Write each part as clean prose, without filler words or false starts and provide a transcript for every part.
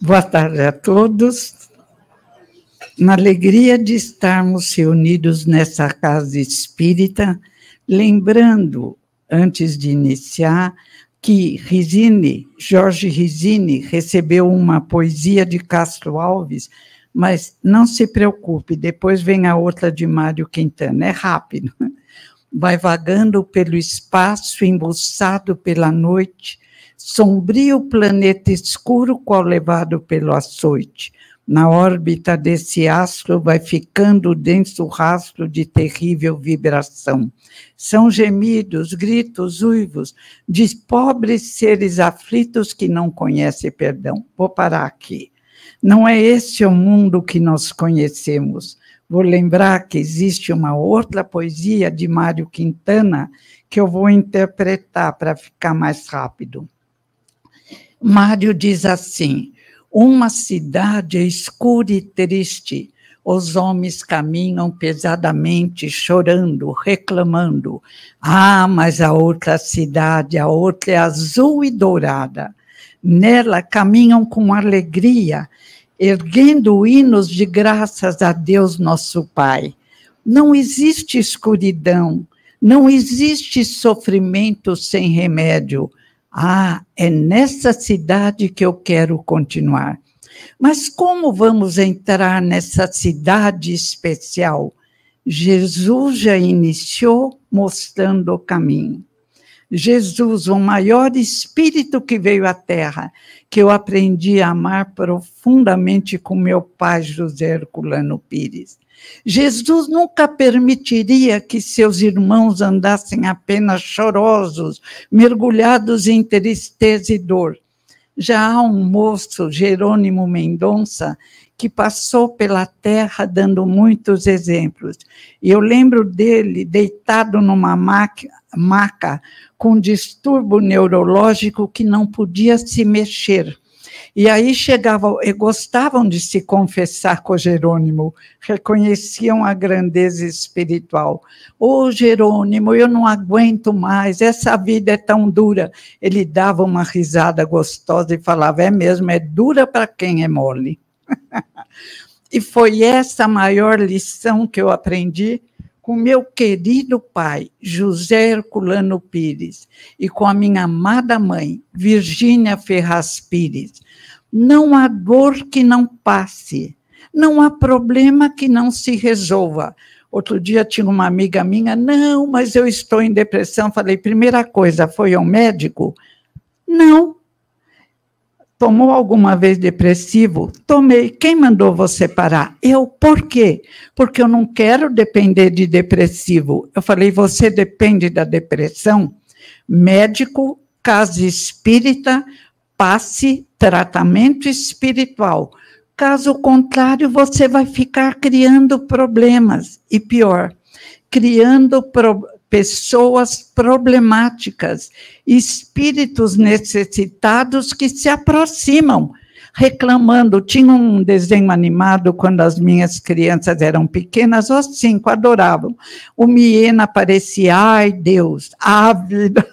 Boa tarde a todos. Na alegria de estarmos reunidos nessa casa espírita, lembrando, antes de iniciar, que Jorge Risini recebeu uma poesia de Castro Alves, mas não se preocupe, depois vem a outra de Mário Quintana, é rápido. Vai vagando pelo espaço, embuçado pela noite, sombrio planeta escuro, qual levado pelo açoite. Na órbita desse astro vai ficando denso rastro de terrível vibração. São gemidos, gritos, uivos de pobres seres aflitos que não conhecem perdão. Vou parar aqui. Não é esse o mundo que nós conhecemos. Vou lembrar que existe uma outra poesia de Mário Quintana que eu vou interpretar para ficar mais rápido. Mário diz assim: uma cidade escura e triste, os homens caminham pesadamente, chorando, reclamando. Ah, mas a outra cidade, a outra é azul e dourada. Nela caminham com alegria, erguendo hinos de graças a Deus nosso Pai. Não existe escuridão, não existe sofrimento sem remédio. Ah, é nessa cidade que eu quero continuar. Mas como vamos entrar nessa cidade especial? Jesus já iniciou mostrando o caminho. Jesus, o maior espírito que veio à Terra, que eu aprendi a amar profundamente com meu pai José Herculano Pires. Jesus nunca permitiria que seus irmãos andassem apenas chorosos, mergulhados em tristeza e dor. Já há um moço, Jerônimo Mendonça, que passou pela terra dando muitos exemplos. E eu lembro dele deitado numa maca com distúrbio neurológico que não podia se mexer. E aí gostavam de se confessar com Jerônimo, reconheciam a grandeza espiritual. Ô Jerônimo, eu não aguento mais, essa vida é tão dura. Ele dava uma risada gostosa e falava, é mesmo, é dura para quem é mole. E foi essa a maior lição que eu aprendi com meu querido pai, José Herculano Pires, e com a minha amada mãe, Virgínia Ferraz Pires. Não há dor que não passe, não há problema que não se resolva. Outro dia tinha uma amiga minha, não, mas eu estou em depressão. Falei, primeira coisa, foi ao médico? Não. Tomou alguma vez depressivo? Tomei. Quem mandou você parar? Eu. Por quê? Porque eu não quero depender de depressivo. Eu falei, você depende da depressão? Médico, casa espírita, passe tratamento espiritual. Caso contrário, você vai ficar criando problemas. E pior, criando pessoas problemáticas, espíritos necessitados que se aproximam, reclamando. Tinha um desenho animado quando as minhas crianças eram pequenas, os 5 adoravam. O Miena aparecia, ai Deus, a vida,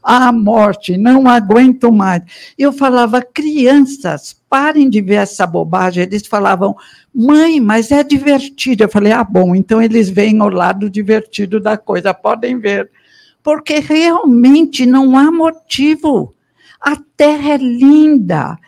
a morte, não aguento mais. Eu falava, crianças, parem de ver essa bobagem. Eles falavam, mãe, mas é divertido. Eu falei, ah, bom, então eles veem o lado divertido da coisa, podem ver. Porque realmente não há motivo. A terra é linda,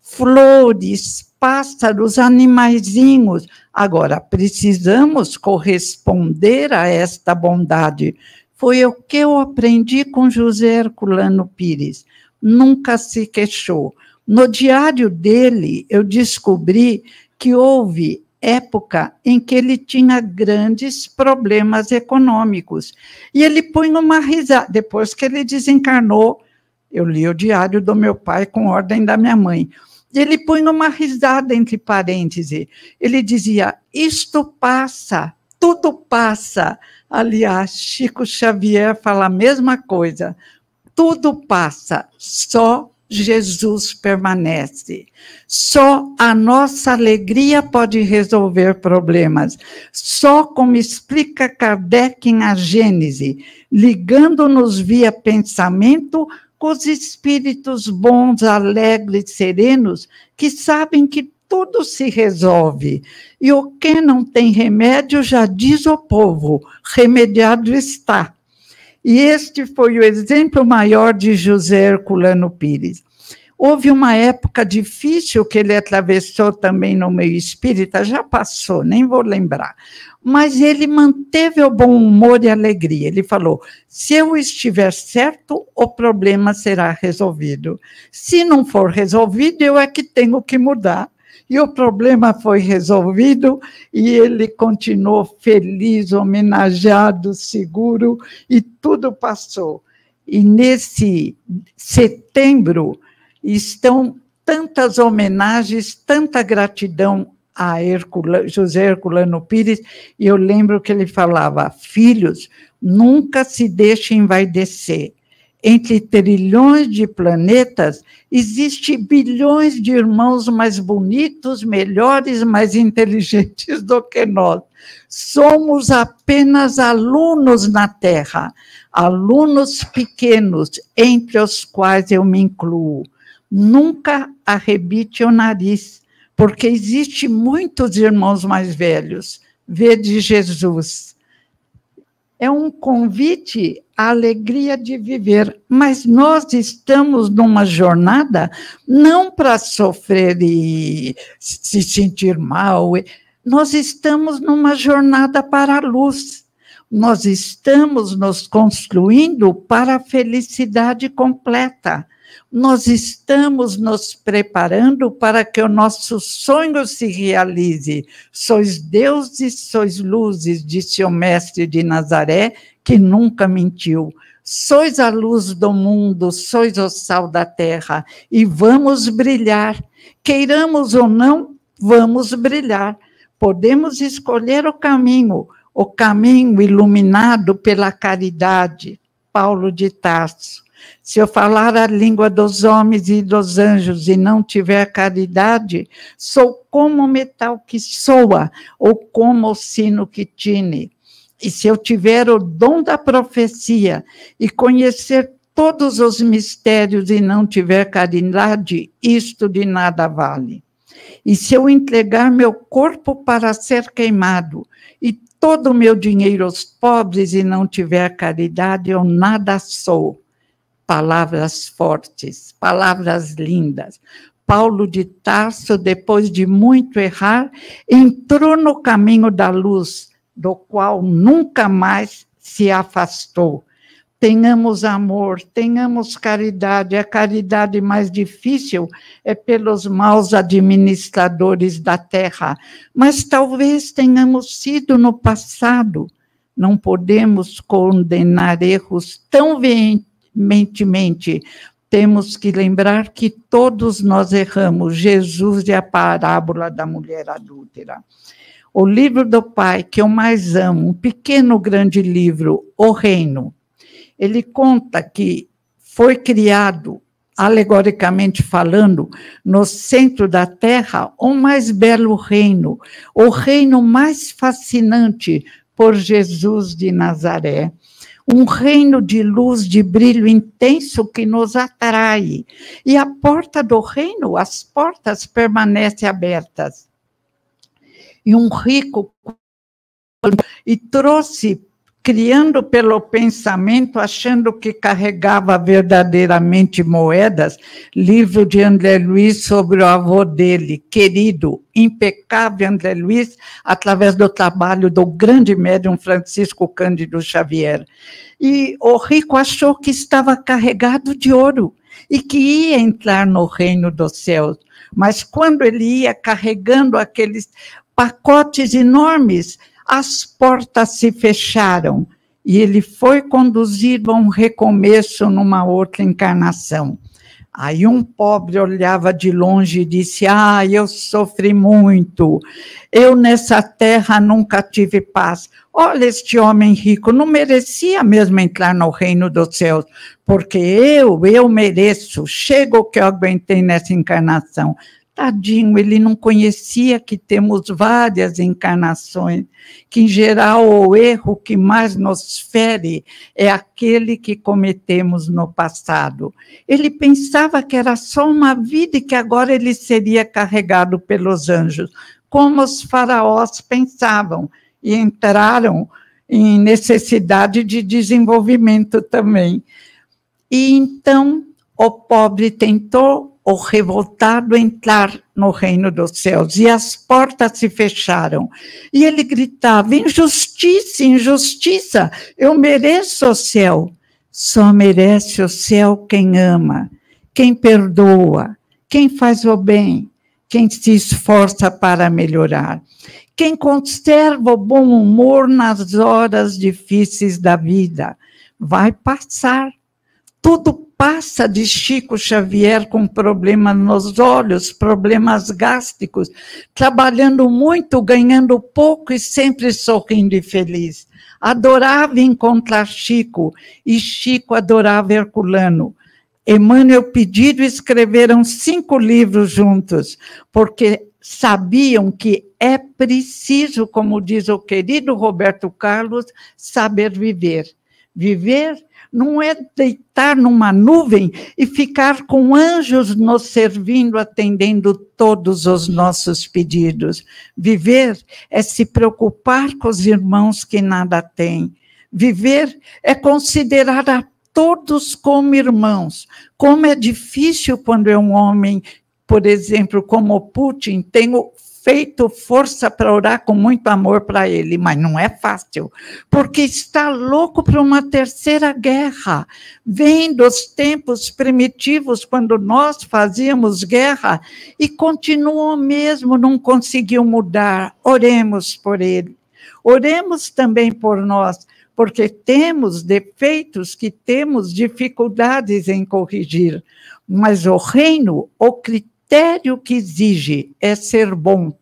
flores, pássaros, animaizinhos. Agora, precisamos corresponder a esta bondade. Foi o que eu aprendi com José Herculano Pires. Nunca se queixou. No diário dele, eu descobri que houve época em que ele tinha grandes problemas econômicos. E ele punha uma risada. Depois que ele desencarnou, eu li o diário do meu pai com ordem da minha mãe. E ele punha uma risada entre parênteses. Ele dizia, isto passa, tudo passa. Aliás, Chico Xavier fala a mesma coisa. Tudo passa, só Jesus permanece. Só a nossa alegria pode resolver problemas. Só como explica Kardec em A Gênese, ligando-nos via pensamento com os espíritos bons, alegres, serenos, que sabem que tudo se resolve. E o que não tem remédio, já diz o povo, remediado está. E este foi o exemplo maior de José Herculano Pires. Houve uma época difícil que ele atravessou também no meio espírita, já passou, nem vou lembrar. Mas ele manteve o bom humor e alegria. Ele falou, se eu estiver certo, o problema será resolvido. Se não for resolvido, eu é que tenho que mudar. E o problema foi resolvido e ele continuou feliz, homenageado, seguro, e tudo passou. E nesse setembro estão tantas homenagens, tanta gratidão a José Herculano Pires, e eu lembro que ele falava, filhos, nunca se deixem envaidecer. Entre trilhões de planetas, existem bilhões de irmãos mais bonitos, melhores, mais inteligentes do que nós. Somos apenas alunos na Terra, alunos pequenos, entre os quais eu me incluo. Nunca arrebite o nariz, porque existe muitos irmãos mais velhos. Vede Jesus. É um convite à alegria de viver, mas nós estamos numa jornada não para sofrer e se sentir mal, nós estamos numa jornada para a luz, nós estamos nos construindo para a felicidade completa, nós estamos nos preparando para que o nosso sonho se realize. Sois deuses, sois luzes, disse o mestre de Nazaré, que nunca mentiu. Sois a luz do mundo, sois o sal da terra, e vamos brilhar. Queiramos ou não, vamos brilhar. Podemos escolher o caminho iluminado pela caridade. Paulo de Tarso. Se eu falar a língua dos homens e dos anjos e não tiver caridade, sou como o metal que soa, ou como o sino que tine. E se eu tiver o dom da profecia e conhecer todos os mistérios e não tiver caridade, isto de nada vale. E se eu entregar meu corpo para ser queimado e todo o meu dinheiro aos pobres e não tiver caridade, eu nada sou. Palavras fortes, palavras lindas. Paulo de Tarso, depois de muito errar, entrou no caminho da luz, do qual nunca mais se afastou. Tenhamos amor, tenhamos caridade. A caridade mais difícil é pelos maus administradores da terra, mas talvez tenhamos sido no passado. Não podemos condenar erros tão veementemente. Temos que lembrar que todos nós erramos. Jesus e a parábola da mulher adúltera. O livro do Pai, que eu mais amo, um pequeno grande livro, O Reino, ele conta que foi criado, alegoricamente falando, no centro da terra, o mais belo reino, o reino mais fascinante por Jesus de Nazaré. Um reino de luz, de brilho intenso que nos atrai. E a porta do reino, as portas permanecem abertas. E um rico, e trouxe, criando pelo pensamento, achando que carregava verdadeiramente moedas, livro de André Luiz sobre o avô dele, querido, impecável André Luiz, através do trabalho do grande médium Francisco Cândido Xavier. E o rico achou que estava carregado de ouro e que ia entrar no reino dos céus. Mas quando ele ia carregando aqueles pacotes enormes, as portas se fecharam e ele foi conduzido a um recomeço numa outra encarnação. Aí um pobre olhava de longe e disse, eu sofri muito, eu nessa terra nunca tive paz. Olha, este homem rico não merecia mesmo entrar no reino dos céus, porque eu mereço, chega o que eu aguentei nessa encarnação. Tadinho, ele não conhecia que temos várias encarnações, que, em geral, o erro que mais nos fere é aquele que cometemos no passado. Ele pensava que era só uma vida e que agora ele seria carregado pelos anjos, como os faraós pensavam, e entraram em necessidade de desenvolvimento também. E então o pobre tentou, o revoltado, entrar no reino dos céus, e as portas se fecharam. E ele gritava: injustiça, injustiça, eu mereço o céu. Só merece o céu quem ama, quem perdoa, quem faz o bem, quem se esforça para melhorar, quem conserva o bom humor nas horas difíceis da vida. Vai passar. Tudo passa, de Chico Xavier, com problemas nos olhos, problemas gástricos, trabalhando muito, ganhando pouco e sempre sorrindo e feliz. Adorava encontrar Chico, e Chico adorava Herculano. Emmanuel Pedido escreveram 5 livros juntos, porque sabiam que é preciso, como diz o querido Roberto Carlos, saber viver. Viver não é deitar numa nuvem e ficar com anjos nos servindo, atendendo todos os nossos pedidos. Viver é se preocupar com os irmãos que nada têm. Viver é considerar a todos como irmãos. Como é difícil quando é um homem, por exemplo, como Putin, tenho feito força para orar com muito amor para ele, mas não é fácil, porque está louco para uma terceira guerra. Vem dos tempos primitivos, quando nós fazíamos guerra, e continua o mesmo, não conseguiu mudar. Oremos por ele. Oremos também por nós, porque temos defeitos que temos dificuldades em corrigir, mas o reino, o critério que exige é ser bom,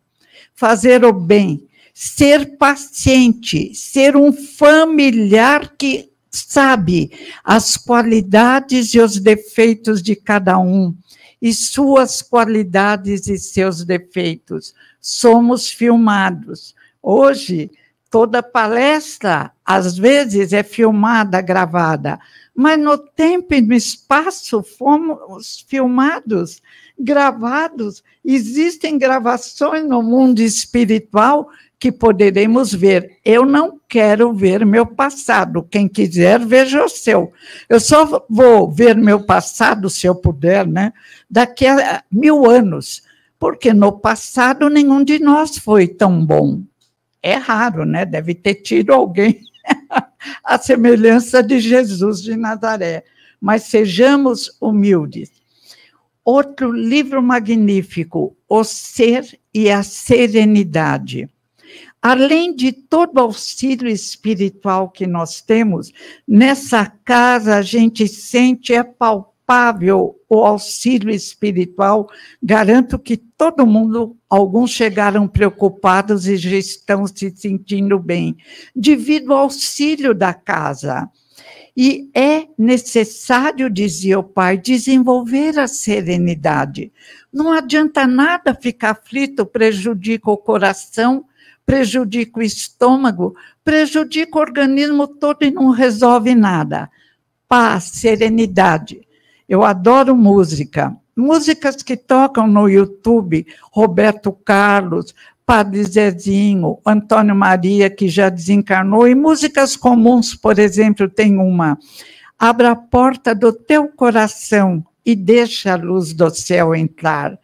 fazer o bem, ser paciente, ser um familiar que sabe as qualidades e os defeitos de cada um, e suas qualidades e seus defeitos. Somos filmados. Hoje, toda palestra, às vezes, é filmada, gravada, mas no tempo e no espaço fomos filmados, gravados. Existem gravações no mundo espiritual que poderemos ver. Eu não quero ver meu passado. Quem quiser, veja o seu. Eu só vou ver meu passado, se eu puder, né, daqui a 1000 anos, porque no passado nenhum de nós foi tão bom. É raro, né? Deve ter tido alguém à semelhança de Jesus de Nazaré. Mas sejamos humildes. Outro livro magnífico, O Ser e a Serenidade. Além de todo o auxílio espiritual que nós temos, nessa casa a gente sente, é palpável o auxílio espiritual. Garanto que todo mundo, alguns chegaram preocupados e já estão se sentindo bem, devido ao auxílio da casa. E é necessário, dizia o pai, desenvolver a serenidade. Não adianta nada ficar aflito, prejudica o coração, prejudica o estômago, prejudica o organismo todo e não resolve nada. Paz, serenidade. Eu adoro música. Músicas que tocam no YouTube, Roberto Carlos, Padre Zezinho, Antônio Maria, que já desencarnou, e músicas comuns, por exemplo, tem uma: abra a porta do teu coração e deixa a luz do céu entrar.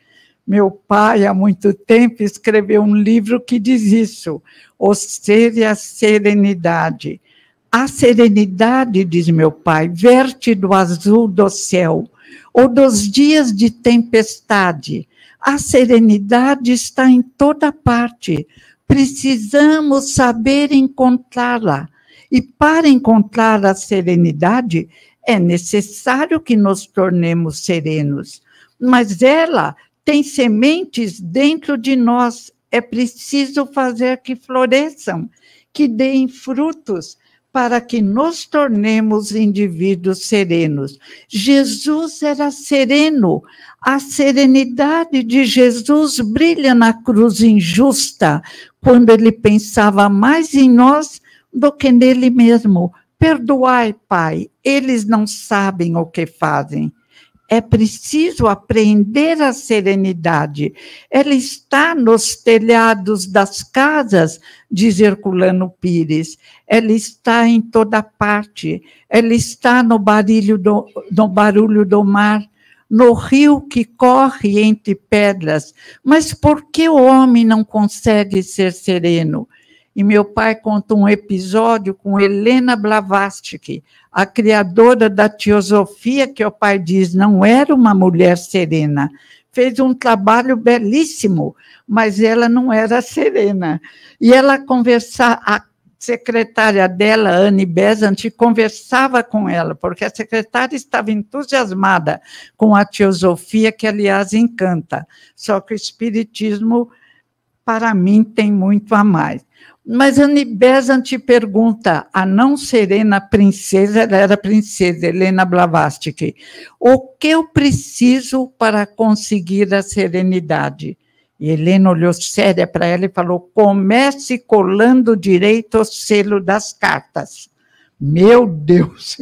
Meu pai, há muito tempo, escreveu um livro que diz isso, O Ser e a Serenidade. A serenidade, diz meu pai, verte do azul do céu, ou dos dias de tempestade. A serenidade está em toda parte. Precisamos saber encontrá-la. E para encontrar a serenidade, é necessário que nos tornemos serenos. Mas ela tem sementes dentro de nós. É preciso fazer que floresçam, que deem frutos, para que nos tornemos indivíduos serenos. Jesus era sereno. A serenidade de Jesus brilha na cruz injusta, quando ele pensava mais em nós do que nele mesmo. Perdoai, Pai, eles não sabem o que fazem. É preciso aprender a serenidade. Ela está nos telhados das casas, diz Herculano Pires. Ela está em toda parte. Ela está no barulho do mar, no rio que corre entre pedras. Mas por que o homem não consegue ser sereno? E meu pai conta um episódio com Helena Blavatsky, a criadora da teosofia, que o pai diz não era uma mulher serena. Fez um trabalho belíssimo, mas ela não era serena. E ela conversava, a secretária dela, Anne Besant, conversava com ela, porque a secretária estava entusiasmada com a teosofia, que, aliás, encanta. Só que o espiritismo, para mim, tem muito a mais. Mas Anne Besant pergunta, a não serena princesa, ela era princesa, Helena Blavatsky, o que eu preciso para conseguir a serenidade? E Helena olhou séria para ela e falou, comece colando direito o selo das cartas. Meu Deus,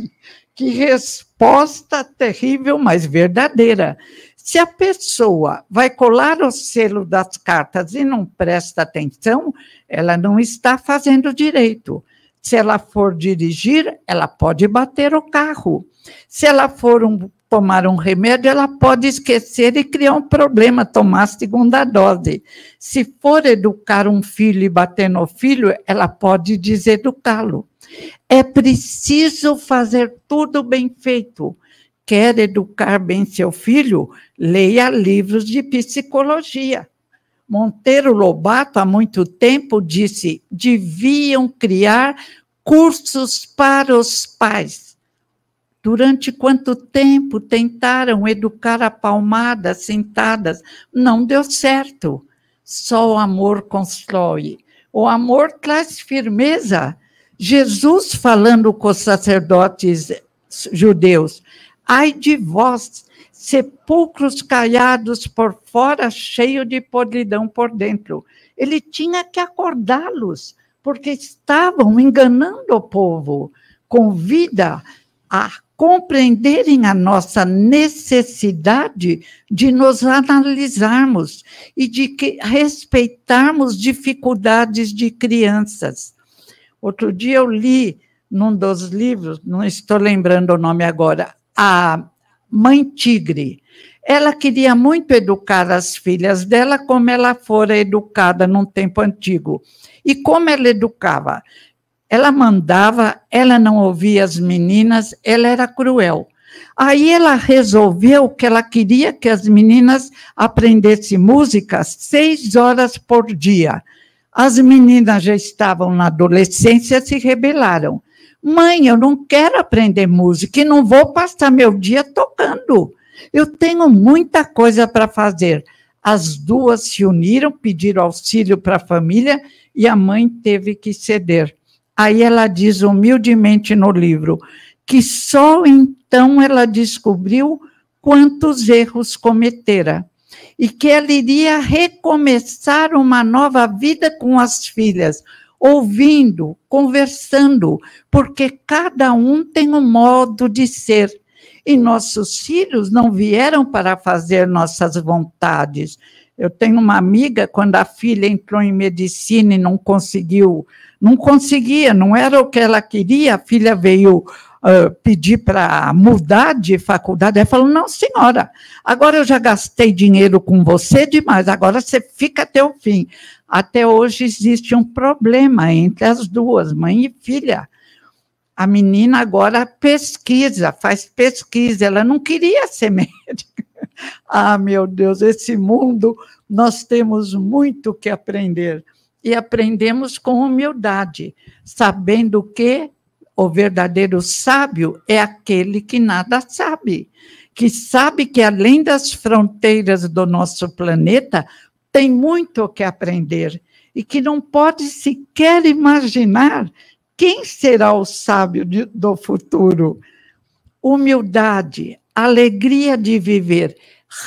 que resposta terrível, mas verdadeira. Se a pessoa vai colar o selo das cartas e não presta atenção, ela não está fazendo direito. Se ela for dirigir, ela pode bater o carro. Se ela for tomar um remédio, ela pode esquecer e criar um problema, tomar a segunda dose. Se for educar um filho e bater no filho, ela pode deseducá-lo. É preciso fazer tudo bem feito. Quer educar bem seu filho? Leia livros de psicologia. Monteiro Lobato, há muito tempo, disse: deviam criar cursos para os pais. Durante quanto tempo tentaram educar a palmadas, sentadas? Não deu certo. Só o amor constrói. O amor traz firmeza. Jesus, falando com os sacerdotes judeus, ai de vós, sepulcros caiados por fora, cheio de podridão por dentro. Ele tinha que acordá-los, porque estavam enganando o povo. Convida a compreenderem a nossa necessidade de nos analisarmos e de respeitarmos dificuldades de crianças. Outro dia eu li num dos livros, não estou lembrando o nome agora, a Mãe Tigre. Ela queria muito educar as filhas dela como ela fora educada num tempo antigo. E como ela educava? Ela mandava, ela não ouvia as meninas, ela era cruel. Aí ela resolveu que ela queria que as meninas aprendessem música 6 horas por dia. As meninas já estavam na adolescência e se rebelaram. Mãe, eu não quero aprender música e não vou passar meu dia tocando. Eu tenho muita coisa para fazer. As duas se uniram, pediram auxílio para a família e a mãe teve que ceder. Aí ela diz humildemente no livro que só então ela descobriu quantos erros cometera e que ela iria recomeçar uma nova vida com as filhas, ouvindo, conversando, porque cada um tem um modo de ser. E nossos filhos não vieram para fazer nossas vontades. Eu tenho uma amiga, quando a filha entrou em medicina e não conseguia, não era o que ela queria, a filha veio pedir para mudar de faculdade, ela falou, não senhora, agora eu já gastei dinheiro com você demais, agora você fica até o fim. Até hoje existe um problema entre as duas, mãe e filha. A menina agora pesquisa, faz pesquisa, ela não queria ser médica. Ah, meu Deus, esse mundo, nós temos muito que aprender. E aprendemos com humildade, sabendo que o verdadeiro sábio é aquele que nada sabe, que sabe que além das fronteiras do nosso planeta, tem muito o que aprender e que não pode sequer imaginar Quem será o sábio do futuro? Humildade, alegria de viver,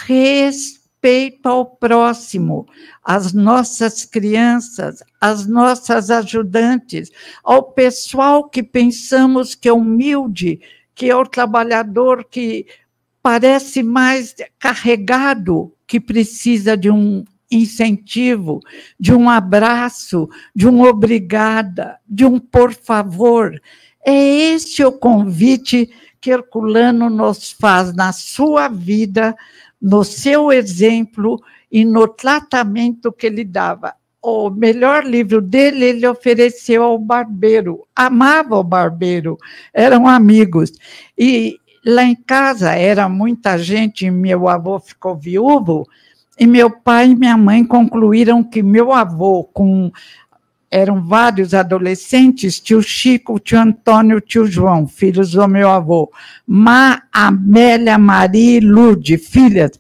respeito ao próximo, às nossas crianças, às nossas ajudantes, ao pessoal que pensamos que é humilde, que é o trabalhador que parece mais carregado, que precisa de um incentivo, de um abraço, de um obrigada, de um por favor. É esse o convite que Herculano nos faz na sua vida, no seu exemplo e no tratamento que ele dava. O melhor livro dele, ele ofereceu ao barbeiro, amava o barbeiro, eram amigos. E lá em casa era muita gente, meu avô ficou viúvo, e meu pai e minha mãe concluíram que meu avô, eram vários adolescentes, tio Chico, tio Antônio, tio João, filhos do meu avô, Amélia, Maria e Lude, filhas.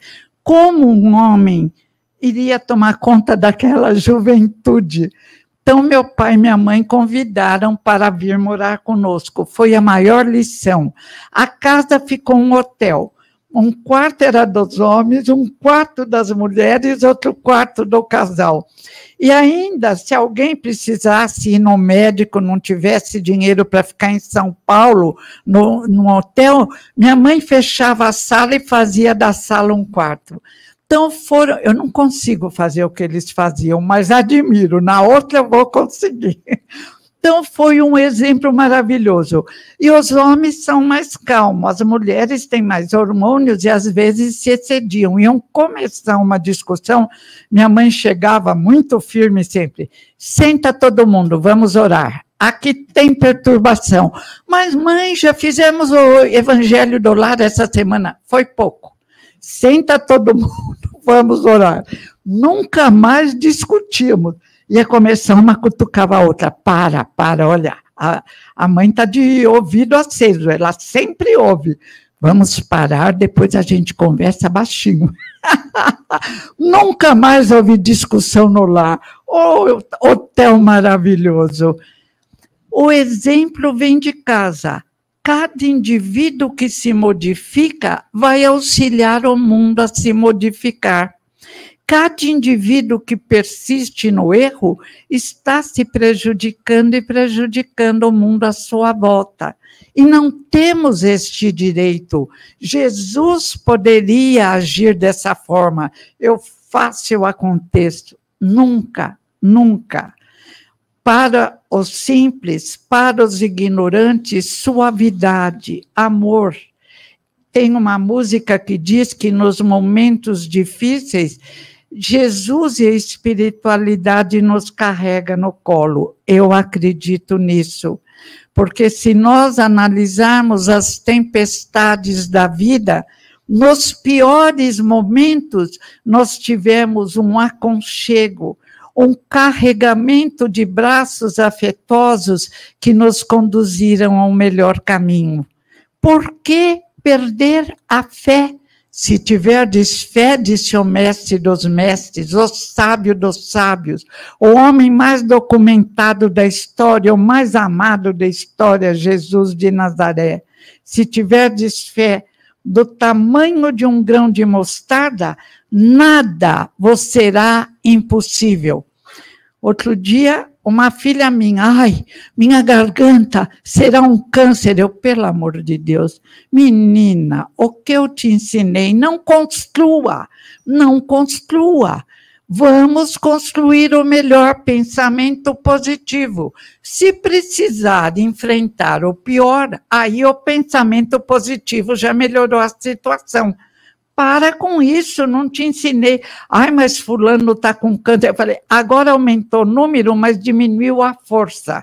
Como um homem iria tomar conta daquela juventude? Então, meu pai e minha mãe convidaram para vir morar conosco. Foi a maior lição. A casa ficou um hotel. Um quarto era dos homens, um quarto das mulheres, outro quarto do casal. E ainda, se alguém precisasse ir no médico, não tivesse dinheiro para ficar em São Paulo, no hotel, minha mãe fechava a sala e fazia da sala um quarto. Então, eu não consigo fazer o que eles faziam, mas admiro, na outra eu vou conseguir. Então, foi um exemplo maravilhoso. E os homens são mais calmos, as mulheres têm mais hormônios e, às vezes, se excediam. Iam começar uma discussão, minha mãe chegava muito firme sempre. Senta todo mundo, vamos orar. Aqui tem perturbação. Mas, mãe, já fizemos o Evangelho do Lar essa semana. Foi pouco. Senta todo mundo, vamos orar. Nunca mais discutimos. Ia começar, uma cutucava a outra. Para, olha, a mãe está de ouvido aceso, ela sempre ouve. Vamos parar, depois a gente conversa baixinho. Nunca mais houve discussão no lar. Oh, hotel maravilhoso. O exemplo vem de casa. Cada indivíduo que se modifica vai auxiliar o mundo a se modificar. Cada indivíduo que persiste no erro está se prejudicando e prejudicando o mundo à sua volta. E não temos este direito. Jesus poderia agir dessa forma. Eu faço o aconteço. Nunca, nunca. Para os simples, para os ignorantes, suavidade, amor. Tem uma música que diz que nos momentos difíceis, Jesus e a espiritualidade nos carrega no colo. Eu acredito nisso, porque se nós analisarmos as tempestades da vida, nos piores momentos nós tivemos um aconchego, um carregamento de braços afetuosos que nos conduziram ao melhor caminho. Por que perder a fé? Se tiverdes fé, disse o mestre dos mestres, o sábio dos sábios, o homem mais documentado da história, o mais amado da história, Jesus de Nazaré. Se tiverdes fé do tamanho de um grão de mostarda, nada vos será impossível. Outro dia, uma filha minha, minha garganta será um câncer. Eu, pelo amor de Deus, menina, o que eu te ensinei? Não construa, não construa. Vamos construir o melhor pensamento positivo. Se precisar enfrentar o pior, aí o pensamento positivo já melhorou a situação. Para com isso, não te ensinei. Mas fulano está com câncer. Eu falei, agora aumentou o número, mas diminuiu a força.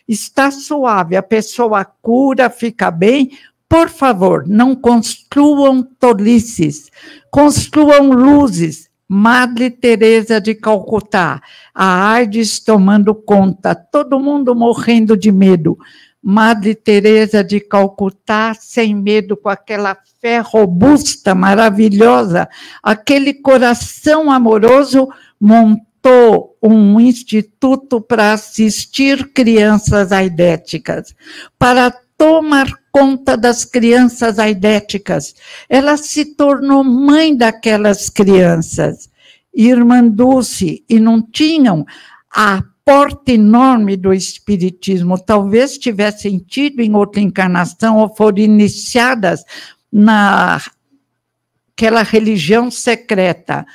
Está suave, a pessoa cura, fica bem. Por favor, não construam tolices, construam luzes. Madre Teresa de Calcutá, a AIDS tomando conta, todo mundo morrendo de medo. Madre Teresa de Calcutá, sem medo, com aquela fé robusta, maravilhosa, aquele coração amoroso, montou um instituto para assistir crianças aidéticas, para tomar conta das crianças aidéticas. Ela se tornou mãe daquelas crianças. Irmã Dulce, e não tinham a porta enorme do espiritismo, talvez tivessem tido em outra encarnação ou foram iniciadas naquela religião secreta.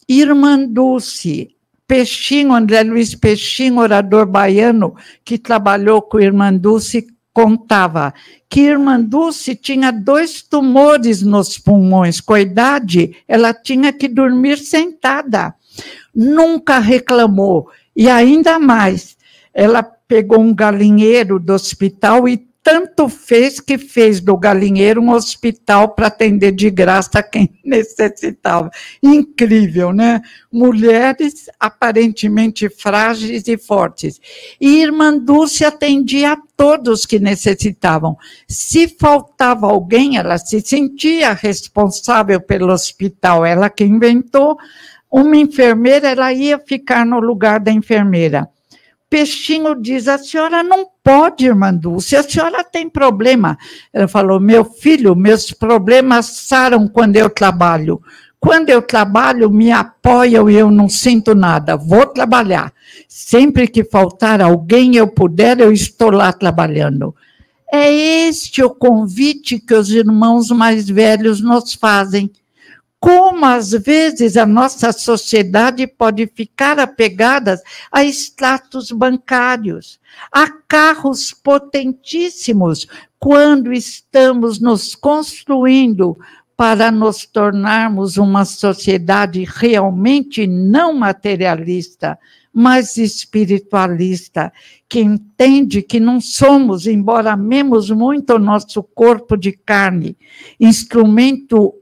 Irmã Dulce, Peixinho, André Luiz Peixinho, orador baiano, que trabalhou com Irmã Dulce, contava que Irmã Dulce tinha 2 tumores nos pulmões. Com a idade, ela tinha que dormir sentada. Nunca reclamou. E ainda mais, ela pegou um galinheiro do hospital e tanto fez que fez do galinheiro um hospital para atender de graça quem necessitava. Incrível, né? Mulheres aparentemente frágeis e fortes. E Irmã Dulce atendia a todos que necessitavam. Se faltava alguém, ela se sentia responsável pelo hospital. Ela que inventou uma enfermeira, ela ia ficar no lugar da enfermeira. Peixinho diz, a senhora não pode, Irmã Dulce, a senhora tem problema. Ela falou, meu filho, meus problemas saram quando eu trabalho. Quando eu trabalho, me apoiam e eu não sinto nada. Vou trabalhar. Sempre que faltar alguém, eu puder, eu estou lá trabalhando. É este o convite que os irmãos mais velhos nos fazem. Como, às vezes, a nossa sociedade pode ficar apegada a status bancários, a carros potentíssimos, quando estamos nos construindo para nos tornarmos uma sociedade realmente não materialista, mas espiritualista, que entende que não somos, embora amemos muito o nosso corpo de carne, instrumento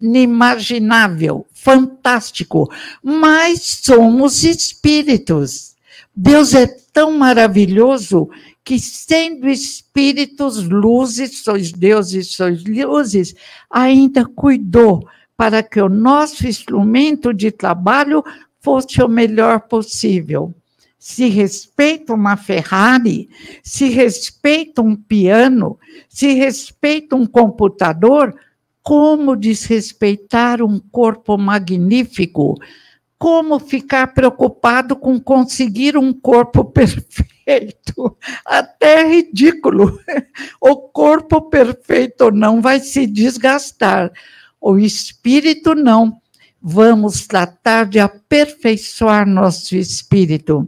inimaginável, fantástico, mas somos espíritos. Deus é tão maravilhoso que, sendo espíritos, luzes, sois deuses, sois luzes, ainda cuidou para que o nosso instrumento de trabalho fosse o melhor possível. Se respeita uma Ferrari, se respeita um piano, se respeita um computador, como desrespeitar um corpo magnífico? Como ficar preocupado com conseguir um corpo perfeito? Até é ridículo. O corpo perfeito não vai se desgastar. O espírito não. Vamos tratar de aperfeiçoar nosso espírito.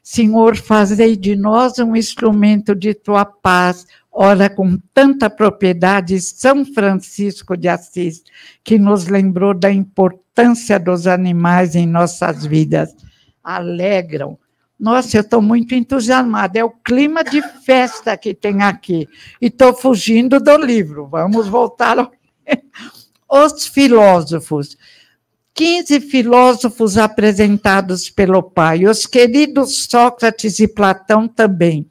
Senhor, fazei de nós um instrumento de tua paz. Ora, com tanta propriedade, São Francisco de Assis, que nos lembrou da importância dos animais em nossas vidas. Alegram. Nossa, eu estou muito entusiasmada. É o clima de festa que tem aqui. E estou fugindo do livro. Vamos voltar Os filósofos. 15 filósofos apresentados pelo pai. Os queridos Sócrates e Platão também.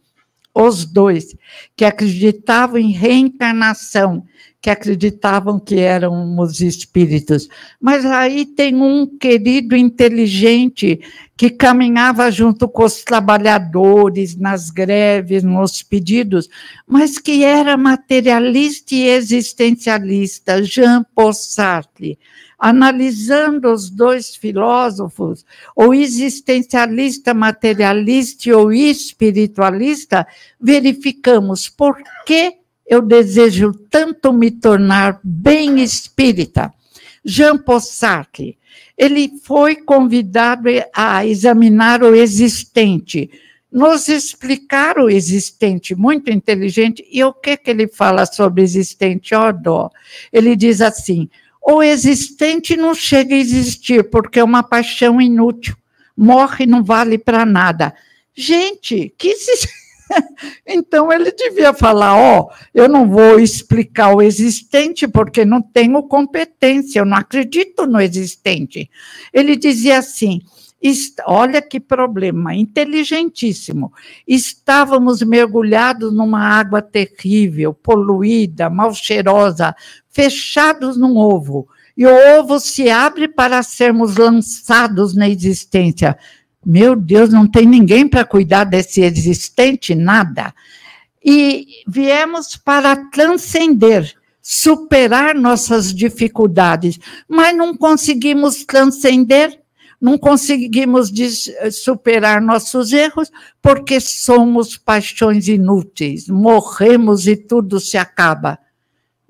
Os dois, que acreditavam em reencarnação, que acreditavam que éramos espíritos. Mas aí tem um querido inteligente que caminhava junto com os trabalhadores, nas greves, nos pedidos, mas que era materialista e existencialista, Jean-Paul Sartre. Analisando os dois filósofos, o existencialista, materialista e o espiritualista, verificamos por que eu desejo tanto me tornar bem espírita. Jean-Paul Sartre, ele foi convidado a examinar o existente, nos explicar o existente, muito inteligente. E o que ele fala sobre existente? Ó, dó. Ele diz assim: o existente não chega a existir, porque é uma paixão inútil. Morre, não vale para nada. Gente, que então ele devia falar, eu não vou explicar o existente, porque não tenho competência, eu não acredito no existente. Ele dizia assim, olha que problema, inteligentíssimo. Estávamos mergulhados numa água terrível, poluída, mal cheirosa, fechados num ovo, e o ovo se abre para sermos lançados na existência. Meu Deus, não tem ninguém para cuidar desse existente, nada. E viemos para transcender, superar nossas dificuldades, mas não conseguimos transcender, não conseguimos superar nossos erros, porque somos paixões inúteis, morremos e tudo se acaba.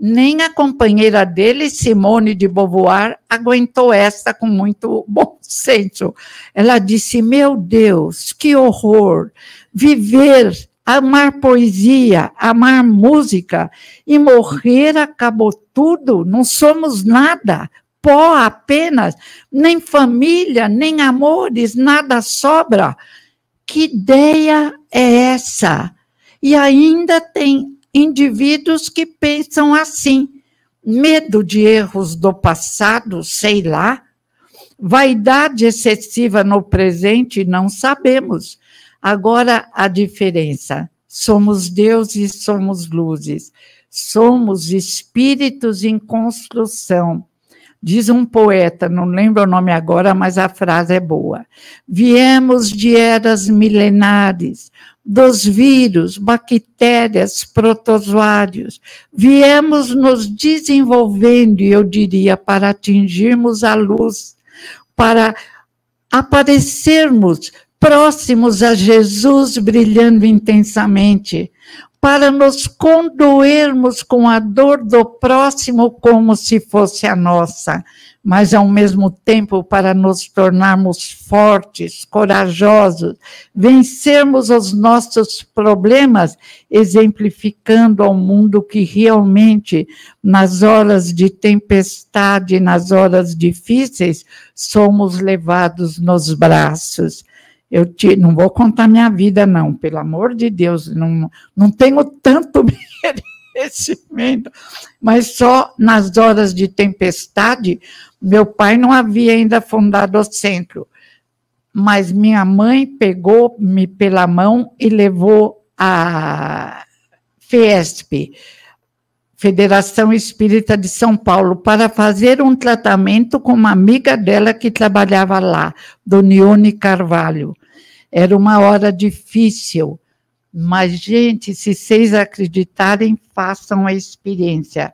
Nem a companheira dele, Simone de Beauvoir, aguentou essa com muito bom senso. Ela disse, meu Deus, que horror, viver, amar poesia, amar música, e morrer acabou tudo, não somos nada, pó apenas, nem família, nem amores, nada sobra. Que ideia é essa? E ainda tem indivíduos que pensam assim, medo de erros do passado, sei lá, vaidade excessiva no presente, não sabemos. Agora a diferença, somos Deus e somos luzes, somos espíritos em construção. Diz um poeta, não lembro o nome agora, mas a frase é boa. Viemos de eras milenares, dos vírus, bactérias, protozoários. Viemos nos desenvolvendo, eu diria, para atingirmos a luz, para aparecermos próximos a Jesus, brilhando intensamente, para nos condoermos com a dor do próximo como se fosse a nossa, mas ao mesmo tempo para nos tornarmos fortes, corajosos, vencermos os nossos problemas, exemplificando ao mundo que realmente, nas horas de tempestade, nas horas difíceis, somos levados nos braços. Não vou contar minha vida, não, pelo amor de Deus, não tenho tanto merecimento, mas só nas horas de tempestade, meu pai não havia ainda fundado o centro, mas minha mãe pegou-me pela mão e levou a FESP, Federação Espírita de São Paulo, para fazer um tratamento com uma amiga dela que trabalhava lá, Donione Carvalho. Era uma hora difícil, mas, gente, se vocês acreditarem, façam a experiência.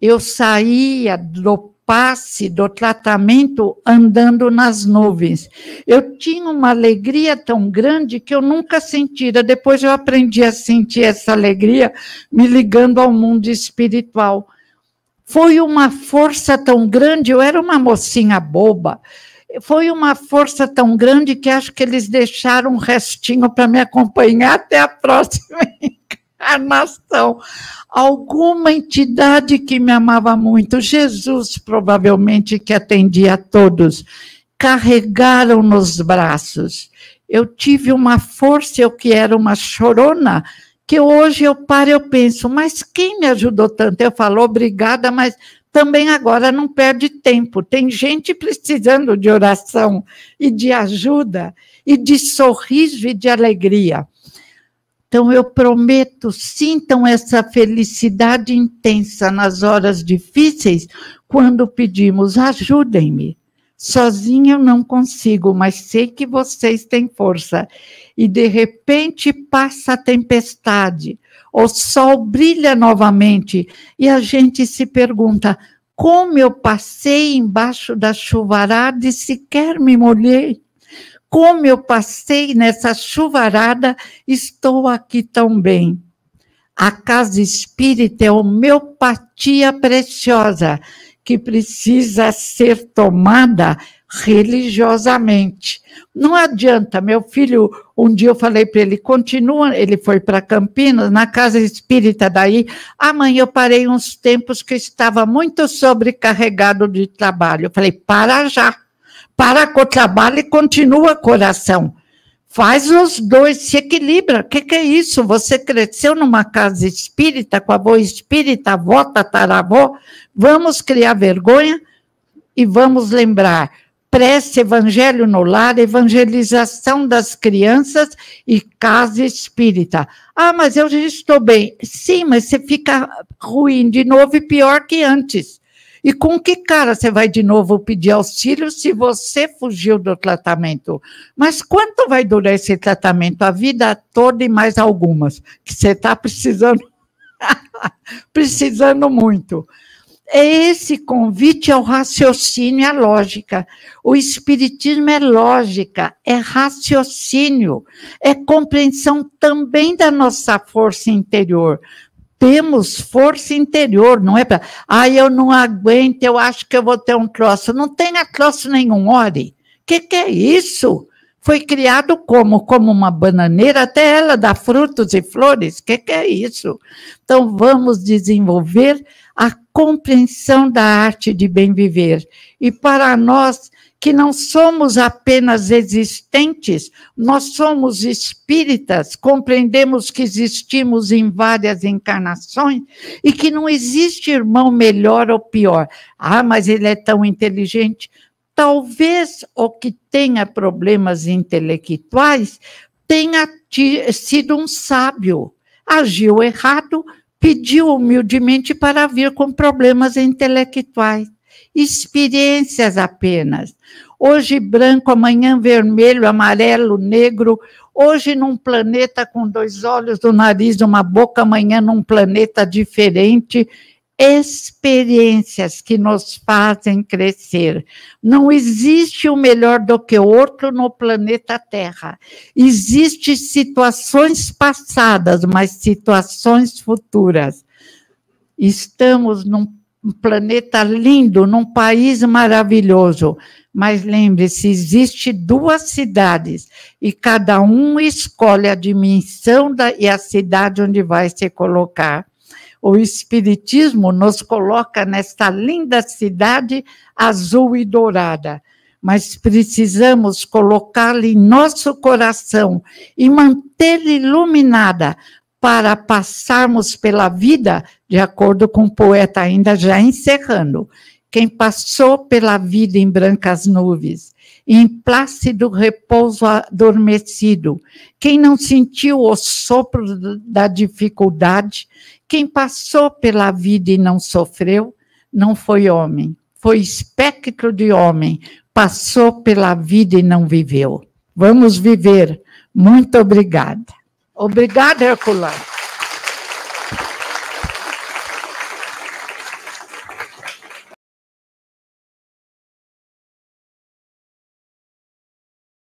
Eu saía do passe, do tratamento, andando nas nuvens. Eu tinha uma alegria tão grande que eu nunca sentira. Depois eu aprendi a sentir essa alegria me ligando ao mundo espiritual. Foi uma força tão grande, eu era uma mocinha boba, foi uma força tão grande que acho que eles deixaram um restinho para me acompanhar até a próxima encarnação. Alguma entidade que me amava muito, Jesus provavelmente, que atendia a todos, carregaram nos braços. Eu tive uma força, eu que era uma chorona, que hoje eu paro e eu penso, mas quem me ajudou tanto? Eu falo, obrigada, mas também agora não perde tempo. Tem gente precisando de oração e de ajuda, e de sorriso e de alegria. Então, eu prometo, sintam essa felicidade intensa nas horas difíceis, quando pedimos, ajudem-me. Sozinha eu não consigo, mas sei que vocês têm força. E, de repente, passa a tempestade, o sol brilha novamente, e a gente se pergunta, como eu passei embaixo da chuvarada e sequer me molhei? Como eu passei nessa chuvarada, estou aqui tão bem. A casa espírita é homeopatia preciosa, que precisa ser tomada religiosamente. Não adianta, meu filho, um dia eu falei para ele, continua, ele foi para Campinas, na casa espírita daí, mãe, eu parei uns tempos que estava muito sobrecarregado de trabalho. Eu falei, para já, para com o trabalho e continua coração. Faz os dois, se equilibra. O que é isso? Você cresceu numa casa espírita, com a avó espírita, avó, tataravó, vamos criar vergonha e vamos lembrar, prece, evangelho no lar, evangelização das crianças e casa espírita. Mas eu já estou bem. Sim, mas você fica ruim de novo e pior que antes. E com que cara você vai de novo pedir auxílio se você fugiu do tratamento? Mas quanto vai durar esse tratamento? A vida toda e mais algumas, que você está precisando, precisando muito. Esse convite ao raciocínio e à lógica. O espiritismo é lógica, é raciocínio, é compreensão também da nossa força interior. Temos força interior, não é para... eu não aguento, eu acho que eu vou ter um troço. Não tenha troço nenhum, ore. O que é isso? Foi criado como? Como uma bananeira, até ela dá frutos e flores. O que é isso? Então, vamos desenvolver a compreensão da arte de bem viver. E para nós, que não somos apenas existentes, nós somos espíritas, compreendemos que existimos em várias encarnações e que não existe irmão melhor ou pior. Mas ele é tão inteligente. Talvez o que tenha problemas intelectuais tenha sido um sábio, agiu errado, pediu humildemente para vir com problemas intelectuais, experiências apenas. Hoje branco, amanhã vermelho, amarelo, negro, hoje num planeta com 2 olhos, um nariz, uma boca, amanhã num planeta diferente. Experiências que nos fazem crescer. Não existe um melhor do que o outro no planeta Terra. Existem situações passadas, mas situações futuras. Estamos num planeta lindo, num país maravilhoso, mas lembre-se, existe 2 cidades e cada um escolhe a dimensão e a cidade onde vai se colocar. O Espiritismo nos coloca nesta linda cidade azul e dourada, mas precisamos colocá-la em nosso coração e mantê-la iluminada para passarmos pela vida, de acordo com o poeta, ainda já encerrando. Quem passou pela vida em brancas nuvens, em plácido repouso adormecido, quem não sentiu o sopro da dificuldade, quem passou pela vida e não sofreu, não foi homem, foi espectro de homem, passou pela vida e não viveu. Vamos viver. Muito obrigada. Obrigada, Herculano.